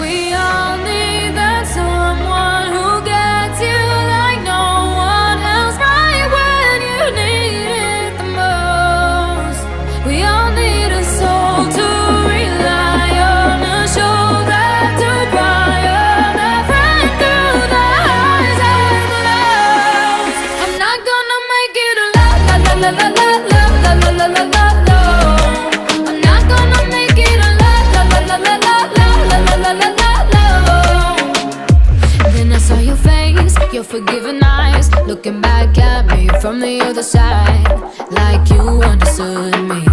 We all need that someone who gets you like no one else, right when you need it the most. We all need a soul to rely on, a shoulder to cry on, a friend through the highs and the lows. I'm not gonna make it alone, la la la la la la la la la la la. I'm not gonna make it alone, la la la la la la la la la la. Then I saw your face, your forgiving eyes, looking back at me from the other side, like you understood me.